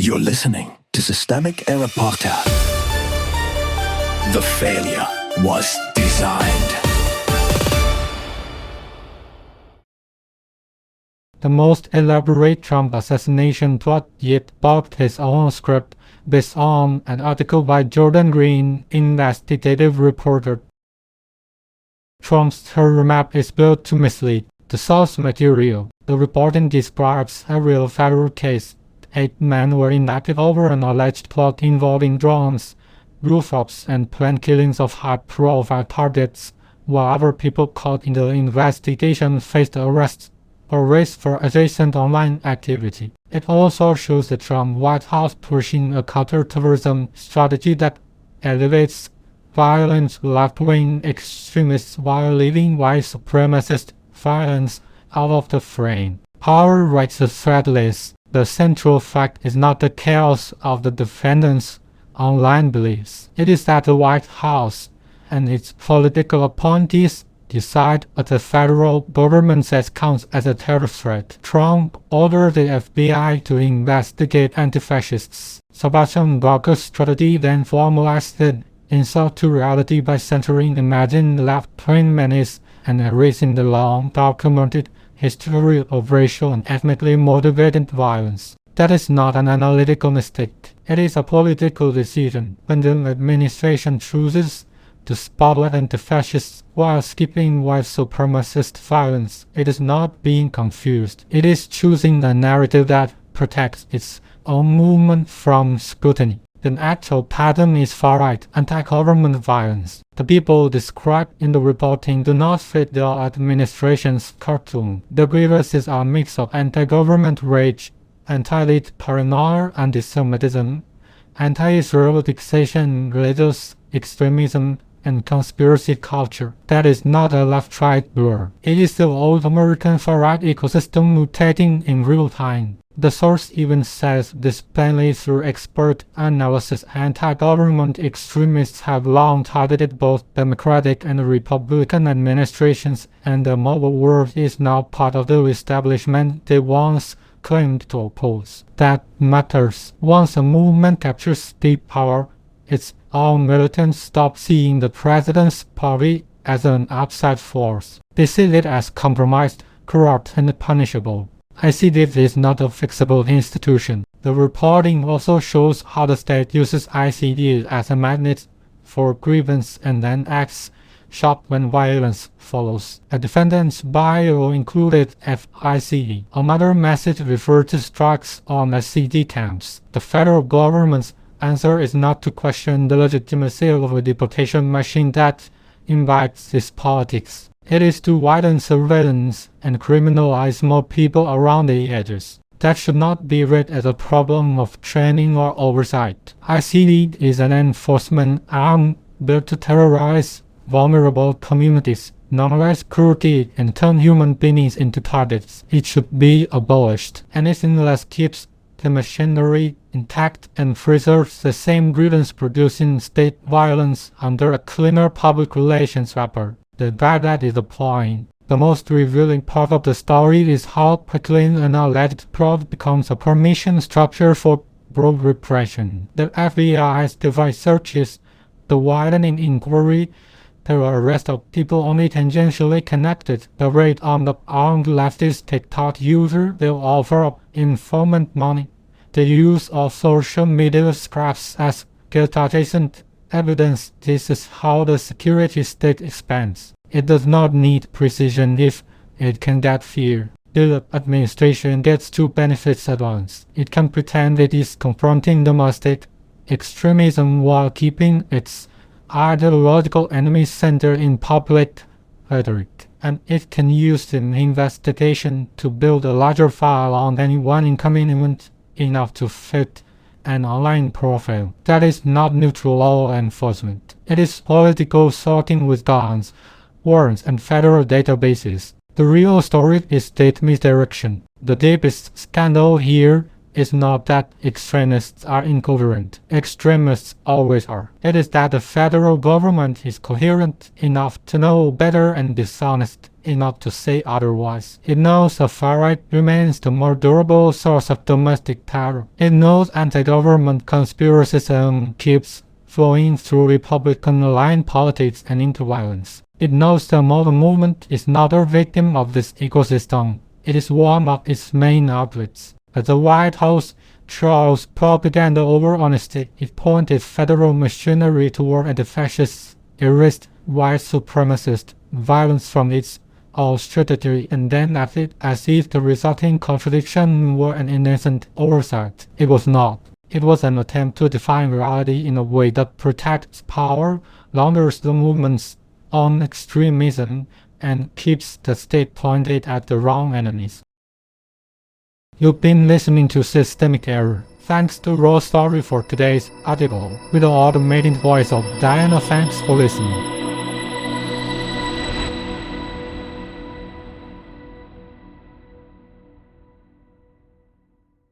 You're listening to Systemic Era Podcast. The failure was designed. The most elaborate Trump assassination plot yet bobbed his own script based on an article by Jordan Green, investigative reporter. Trump's terror map is built to mislead. The source material. The reporting describes a real federal case. 8 men were indicted over an alleged plot involving drones, rooftops, and planned killings of high-profile targets, while other people caught in the investigation faced arrests or raised for adjacent online activity. It also shows the Trump White House pushing a counterterrorism strategy that elevates violent left-wing extremists while leaving white supremacist violence out of the frame. Power writes the threadless. The central fact is not the chaos of the defendants' online beliefs. It is that the White House and its political appointees decide what the federal government says counts as a terror threat. Trump ordered the FBI to investigate antifascists. Sebastian Gorka's strategy then formalized an insult to reality by centering imagined left-wing menace and erasing the long-documented history of racial and ethnically motivated violence. That is not an analytical mistake. It is a political decision. When the administration chooses to spotlight anti-fascists while skipping white supremacist violence, it is not being confused. It is choosing a narrative that protects its own movement from scrutiny. The actual pattern is far-right, anti-government violence. The people described in the reporting do not fit the administration's cartoon. The grievances are a mix of anti-government rage, anti-elite paranoia, anti-Semitism, anti-Israel fixation, religious extremism, and conspiracy culture. That is not a left-right blur. It is the old American far-right ecosystem mutating in real time. The source even says this plainly through expert analysis. Anti-government extremists have long targeted both Democratic and Republican administrations, and the mobile world is now part of the establishment they once claimed to oppose. That matters. Once a movement captures deep power, its own militants stop seeing the president's party as an outside force. They see it as compromised, corrupt, and punishable. ICD is not a fixable institution. The reporting also shows how the state uses ICD as a magnet for grievance and then acts sharp when violence follows. A defendant's bio included FICD. Another message referred to strikes on SCD camps. The federal government's answer is not to question the legitimacy of a deportation machine that imbibes its politics. It is to widen surveillance and criminalize more people around the edges. That should not be read as a problem of training or oversight. ICD is an enforcement arm built to terrorize vulnerable communities, normalize cruelty, and turn human beings into targets. It should be abolished. Anything less keeps the machinery intact and preserves the same grievance-producing state violence under a cleaner public relations wrapper. That is the point. The most revealing part of the story is how quickly an alleged plot becomes a permission structure for broad repression. The FBI's device searches, the widening inquiry, the arrest of people only tangentially connected, the raid on the armed leftist TikTok user, the offer of informant money, the use of social media scraps as guilt-adjacent evidence. This is how the security state expands. It does not need precision if it can get fear. The administration gets two benefits at once. It can pretend it is confronting domestic extremism while keeping its ideological enemies centered in public rhetoric. And it can use the investigation to build a larger file on anyone inconvenient enough to fit an online profile. That is not neutral law enforcement. It is political sorting with guns, warrants, and federal databases. The real story is state misdirection. The deepest scandal here is not that extremists are incoherent. Extremists always are. It is that the federal government is coherent enough to know better and dishonest enough to say otherwise. It knows the far-right remains the more durable source of domestic terror. It knows anti-government conspiracism keeps flowing through Republican-aligned politics and into violence. It knows the modern movement is not a victim of this ecosystem. It is one of its main outlets. As the White House chose propaganda over honesty, it pointed federal machinery toward antifascists, erased white supremacist violence from its all strategy, and then acted as if the resulting contradiction were an innocent oversight. It was not. It was an attempt to define reality in a way that protects power, launders the movement's own extremism, and keeps the state pointed at the wrong enemies. You've been listening to Systemic Error. Thanks to Raw Story for today's article, with the automated voice of Diana. Thanks for listening.